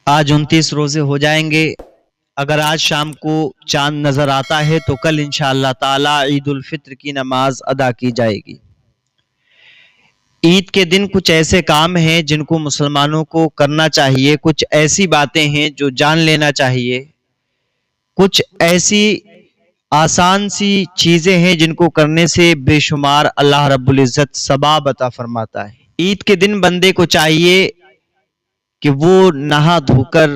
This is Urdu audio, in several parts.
آج 29 روزے ہو جائیں گے۔ اگر آج شام کو چاند نظر آتا ہے تو کل انشاءاللہ تعالی عید الفطر کی نماز ادا کی جائے گی۔ عید کے دن کچھ ایسے کام ہیں جن کو مسلمانوں کو کرنا چاہیے، کچھ ایسی باتیں ہیں جو جان لینا چاہیے، کچھ ایسی آسان سی چیزیں ہیں جن کو کرنے سے بے شمار اللہ رب العزت ثواب عطا فرماتا ہے۔ عید کے دن بندے کو چاہیے کہ وہ نہا دھو کر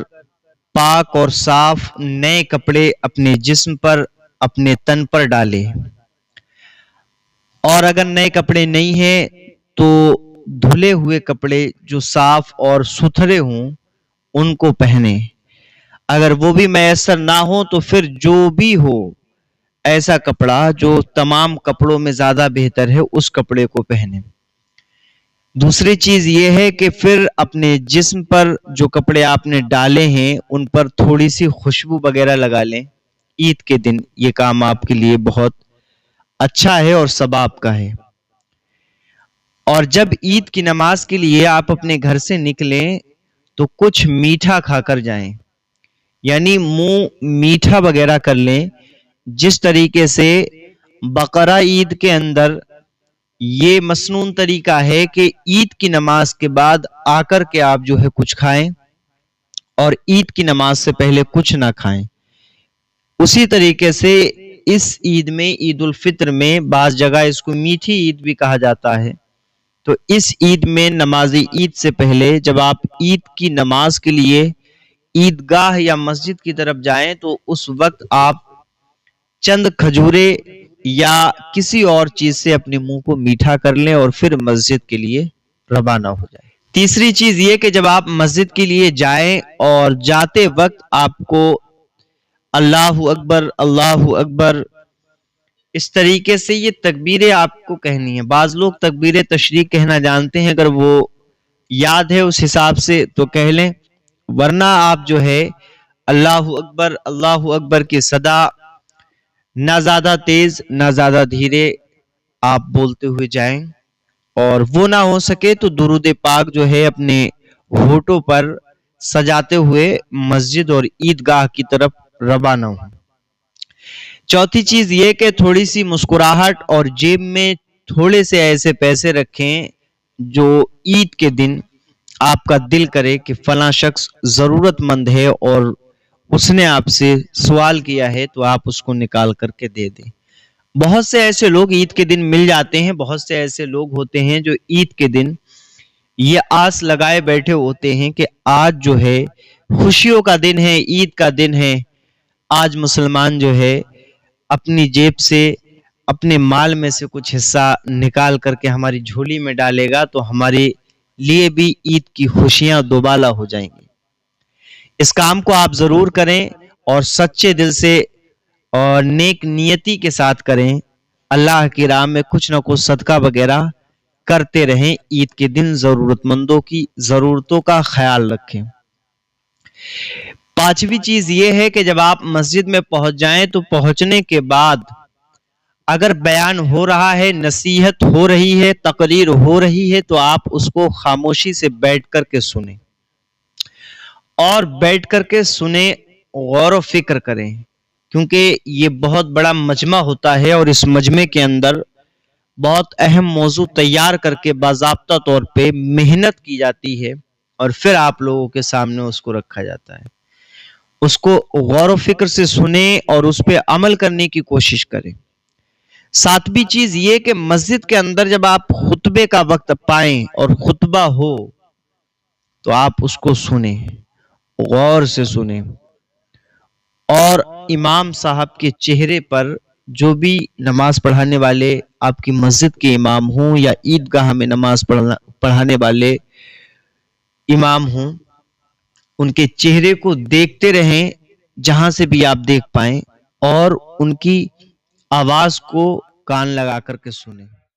پاک اور صاف نئے کپڑے اپنے جسم پر، اپنے تن پر ڈالے، اور اگر نئے کپڑے نہیں ہیں تو دھلے ہوئے کپڑے جو صاف اور ستھرے ہوں ان کو پہنے۔ اگر وہ بھی میسر نہ ہو تو پھر جو بھی ہو ایسا کپڑا جو تمام کپڑوں میں زیادہ بہتر ہے اس کپڑے کو پہنے۔ دوسری چیز یہ ہے کہ پھر اپنے جسم پر جو کپڑے آپ نے ڈالے ہیں ان پر تھوڑی سی خوشبو وغیرہ لگا لیں۔ عید کے دن یہ کام آپ کے لیے بہت اچھا ہے اور ثواب کا ہے۔ اور جب عید کی نماز کے لیے آپ اپنے گھر سے نکلیں تو کچھ میٹھا کھا کر جائیں، یعنی منہ میٹھا وغیرہ کر لیں، جس طریقے سے بقرہ عید کے اندر یہ مسنون طریقہ ہے کہ عید کی نماز کے بعد آ کر کے آپ جو ہے کچھ کھائیں اور عید کی نماز سے پہلے کچھ نہ کھائیں۔ اسی طریقے سے اس عید میں، عید الفطر میں، بعض جگہ اس کو میٹھی عید بھی کہا جاتا ہے، تو اس عید میں نماز عید سے پہلے جب آپ عید کی نماز کے لیے عیدگاہ یا مسجد کی طرف جائیں تو اس وقت آپ چند کھجورے یا کسی اور چیز سے اپنے منہ کو میٹھا کر لیں اور پھر مسجد کے لیے روانہ ہو جائیں۔ تیسری چیز یہ کہ جب آپ مسجد کے لیے جائیں اور جاتے وقت آپ کو اللہ اکبر اللہ اکبر اس طریقے سے یہ تکبیریں آپ کو کہنی ہیں۔ بعض لوگ تکبیر تشریق کہنا جانتے ہیں، اگر وہ یاد ہے اس حساب سے تو کہہ لیں، ورنہ آپ جو ہے اللہ اکبر کی صدا نہ زیادہ تیز نہ زیادہ دھیرے آپ بولتے ہوئے جائیں، اور وہ نہ ہو سکے تو درود پاک جو ہے اپنے ہونٹوں پر سجاتے ہوئے مسجد اور عیدگاہ کی طرف روانہ ہوں۔ چوتھی چیز یہ کہ تھوڑی سی مسکراہٹ اور جیب میں تھوڑے سے ایسے پیسے رکھیں جو عید کے دن آپ کا دل کرے کہ فلاں شخص ضرورت مند ہے اور اس نے آپ سے سوال کیا ہے تو آپ اس کو نکال کر کے دے دیں۔ بہت سے ایسے لوگ عید کے دن مل جاتے ہیں، بہت سے ایسے لوگ ہوتے ہیں جو عید کے دن یہ آس لگائے بیٹھے ہوتے ہیں کہ آج جو ہے خوشیوں کا دن ہے، عید کا دن ہے، آج مسلمان جو ہے اپنی جیب سے، اپنے مال میں سے کچھ حصہ نکال کر کے ہماری جھولی میں ڈالے گا تو ہمارے لیے بھی عید کی خوشیاں دوبالا ہو جائیں گی۔ اس کام کو آپ ضرور کریں اور سچے دل سے اور نیک نیتی کے ساتھ کریں۔ اللہ کی راہ میں کچھ نہ کچھ صدقہ وغیرہ کرتے رہیں۔ عید کے دن ضرورت مندوں کی ضرورتوں کا خیال رکھیں۔ پانچویں چیز یہ ہے کہ جب آپ مسجد میں پہنچ جائیں تو پہنچنے کے بعد اگر بیان ہو رہا ہے، نصیحت ہو رہی ہے، تقریر ہو رہی ہے تو آپ اس کو خاموشی سے بیٹھ کر کے سنیں، اور بیٹھ کر کے سنیں، غور و فکر کریں، کیونکہ یہ بہت بڑا مجمع ہوتا ہے اور اس مجمع کے اندر بہت اہم موضوع تیار کر کے باضابطہ طور پہ محنت کی جاتی ہے اور پھر آپ لوگوں کے سامنے اس کو رکھا جاتا ہے۔ اس کو غور و فکر سے سنیں اور اس پہ عمل کرنے کی کوشش کریں۔ ساتویں چیز یہ کہ مسجد کے اندر جب آپ خطبے کا وقت پائیں اور خطبہ ہو تو آپ اس کو سنیں، غور سے سنیں، اور امام صاحب کے چہرے پر جو بھی نماز پڑھانے والے آپ کی مسجد کے امام ہوں یا عیدگاہ میں نماز پڑھانے والے امام ہوں، ان کے چہرے کو دیکھتے رہیں جہاں سے بھی آپ دیکھ پائیں، اور ان کی آواز کو کان لگا کر کے سنیں۔